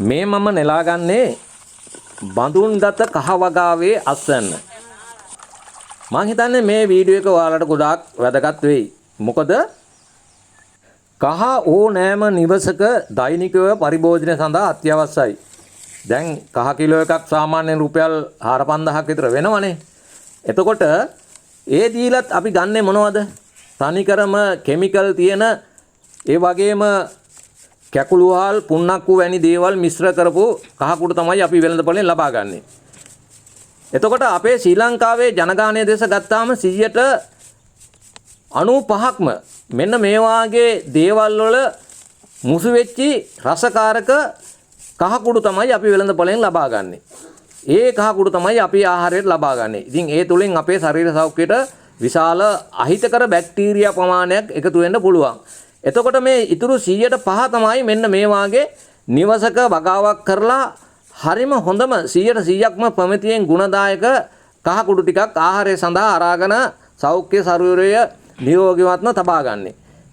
මේ මම නෙලාගන්නේ බඳුන්ගත කහ වගාවේ අස්වැන්න. මං හිතන්නේ මේ වීඩියෝ එක ඔයාලට ගොඩාක් වැදගත් වෙයි. මොකද කහ ඕනෑම නිවසක දෛනිකව පරිභෝජනය සඳහා අත්‍යවශ්‍යයි. දැන් කහ කිලෝ එකක් සාමාන්‍යයෙන් රුපියල් 4-5000ක් විතර වෙනවනේ. එතකොට ඒ දීලත් අපි ගන්නෙ මොනවද? තනිකරම කිමිකල් තියෙන ඒ වගේම කැකුළුහල් පුන්නක්කු වැනි දේවල් මිශ්‍ර කරපු කහ කුඩු තමයි අපි වෙළඳපොලෙන් ලබා ගන්නෙ. එතකොට අපේ ශ්‍රී ලංකාවේ ජනගහනය දේශ ගත්තාම 95%ක්ම මෙන්න මේ වාගේ දේවල් වල මුසු වෙච්චි රසකාරක කහ කුඩු තමයි අපි වෙළඳපොලෙන් ලබා ගන්නෙ. ඒ කහ කුඩු තමයි අපි ආහාරයට ලබා ගන්නෙ. ඉතින් ඒ තුලින් අපේ ශරීර සෞඛ්‍යයට විශාල අහිතකර බැක්ටීරියා ප්‍රමාණයක් එකතු වෙන්න පුළුවන්. එතකොට මේ ඉතුරු 100% තමයි මෙන්න මේ වාගේ නිවසක වගාවක් කරලා හරිම හොඳම 100%ක්ම ප්‍රමිතියෙන් ගුණදායක කහ කුඩු ටිකක් ආහාරය සඳහා අරගෙන සෞඛ්‍ය ශරීරය නිරෝගීවත්ව තබා ගන්න.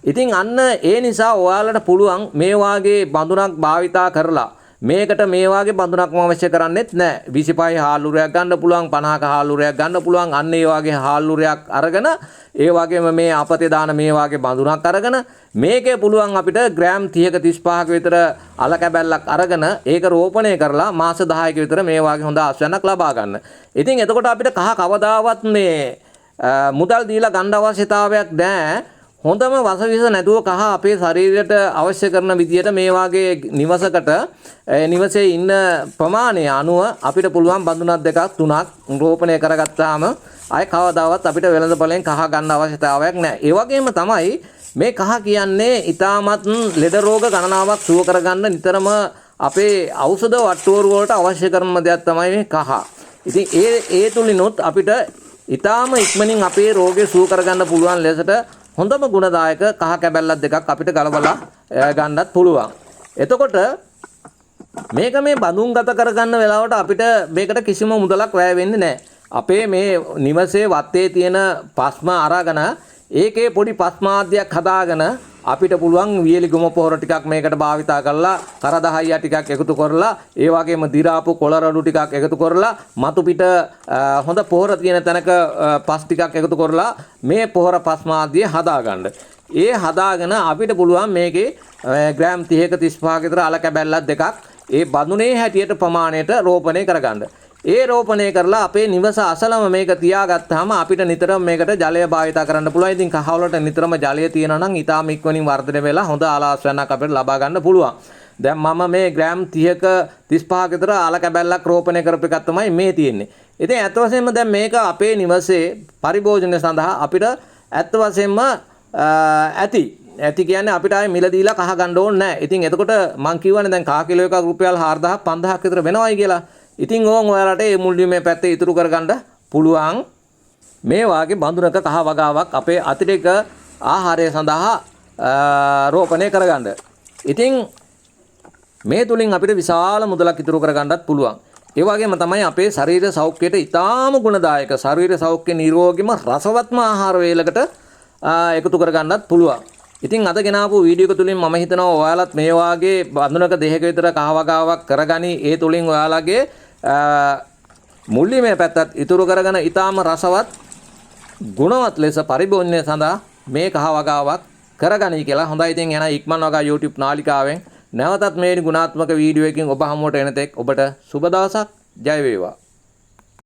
ඉතින් අන්න ඒ නිසා ඔයාලට පුළුවන් මේ වාගේ බඳුනක් භාවිතා කරලා මේකට මේ වාගේ බඳුනක්ම අවශ්‍ය කරන්නේත් නැහැ. 25 හාල්ලුරයක් ගන්න පුළුවන්, 50ක හාල්ලුරයක් ගන්න පුළුවන්. අන්න ඒ වාගේ හාල්ලුරයක් අරගෙන ඒ වගේම මේ අපතේ දාන මේ වාගේ බඳුනක් අරගෙන මේකේ පුළුවන් අපිට ග්‍රෑම් 30ක 35ක විතර අල කැබැල්ලක් අරගෙන ඒක රෝපණය කරලා මාස 10ක විතර මේ වාගේ හොඳ ආශ්‍රයයක් ලබා ගන්න. ඉතින් එතකොට අපිට කහ කවදාවත් මේ මුදල් දීලා ගන්න අවශ්‍යතාවයක් නැහැ. හොඳම වසවිස නැතුව කහ අපේ ශරීරයට අවශ්‍ය කරන විදියට මේ වාගේ නිවසකට නිවසේ ඉන්න ප්‍රමාණය අනුව අපිට පුළුවන් බඳුනක් දෙකක් තුනක් රෝපණය කරගත්තාම ආය කවදාවත් අපිට වෙළඳපොලෙන් කහ ගන්න අවශ්‍යතාවයක් නැහැ. ඒ වගේම තමයි මේ කහ කියන්නේ ඊටමත් ලෙඩ රෝග ගණනාවක් සුව කරගන්න නිතරම අපේ ඖෂධ වට්ටෝරු වලට අවශ්‍ය කරන දෙයක් තමයි මේ කහ. ඉතින් ඒ තුලිනුත් අපිට ඊටම ඉක්මනින් අපේ රෝගේ සුව කරගන්න පුළුවන් ලෙසට හොඳම ගුණදායක කහ කැබැල්ලක් දෙකක් අපිට ගලවලා ගන්නත් පුළුවන්. එතකොට මේක මේ බඳුන්ගත කරගන්න වෙලාවට අපිට මේකට කිසිම මුදලක් වැය වෙන්නේ නැහැ. අපේ මේ නිවසේ වත්තේ තියෙන පස්ම අරගෙන ඒකේ පොඩි පස්මාද්‍යයක් හදාගෙන අපිට පුළුවන් වියලි ගොම පොහොර ටිකක් මේකට භාවිතා කරලා කරදහයියා ටිකක් එකතු කරලා ඒ වගේම දිරාපු කොළරඩු ටිකක් එකතු කරලා මතු පිට හොඳ පොහොර තියෙන තැනක පස් ටිකක් එකතු කරලා මේ පොහොර පස්මාද්‍ය හදාගන්න. ඒ හදාගෙන අපිට පුළුවන් මේකේ ග්‍රෑම් 30ක 35ක විතර අල කැබැල්ලක් දෙකක් ඒ බඳුනේ හැටියට ප්‍රමාණයට රෝපණය කරගන්න. ඒ රෝපණය කරලා අපේ නිවස අසලම මේක තියාගත්තාම අපිට නිතරම මේකට ජලය භාවිතා කරන්න පුළුවන්. ඉතින් කහවලට නිතරම ජලය තියෙනවා නම් ඊටාම ඉක්මනින් වර්ධනය වෙලා හොඳ ආලාශ්‍රයන්ක් අපිට ලබා ගන්න පුළුවන්. දැන් මම මේ ග්‍රෑම් 30ක 35ක විතර අල කැබැල්ලක් රෝපණය කරපු එකක් තමයි මේ තියෙන්නේ. ඉතින් ඇත්ත වශයෙන්ම දැන් මේක අපේ නිවසේ පරිභෝජනය සඳහා අපිට ඇත්ත වශයෙන්ම ඇති කියන්නේ අපිට ආයේ මිල දීලා කහ ගන්න ඕනේ නැහැ. ඉතින් එතකොට මං කියවනේ දැන් කහ කිලෝ එකක් රුපියල් 4000 5000ක් විතර වෙනවයි කියලා. ඉතින් ඕන් ඔයාලට මේ මුල්ලිමේ පැත්තේ ඉතුරු කරගන්න පුළුවන් මේ වාගේ බඳුනක කහ වගාවක් අපේ අතිරේක ආහාරය සඳහා රෝපණය කරගන්න. ඉතින් මේ තුලින් අපිට විශාල මුදලක් ඉතුරු කරගන්නත් පුළුවන්. ඒ වගේම තමයි අපේ ශරීර සෞඛ්‍යයට ඊටාම ගුණදායක ශරීර සෞඛ්‍ය නිරෝගීම රසවත්ම ආහාර වේලකට එකතු කරගන්නත් පුළුවන්. ඉතින් අද ගෙනාවු වීඩියෝ එක තුලින් මම හිතනවා ඔයාලත් මේ වාගේ බඳුනක දෙකක විතර කහ වගාවක් කරගනි. ඒ තුලින් ඔයාලගේ මුල්ලිමේ පැත්තත් ඉතුරු කරගෙන ඊටාම රසවත් ගුණවත් ලෙස පරිභෝජනය සඳහා මේ කහ වගාවක් කරගනි කියලා. හොඳයි ඉතින් එන ඉක්මන් වගා YouTube නාලිකාවෙන් නැවතත් මේ ගුණාත්මක වීඩියෝ එකකින් ඔබ හමුවට එන තෙක් ඔබට සුබ දවසක්. ජය වේවා.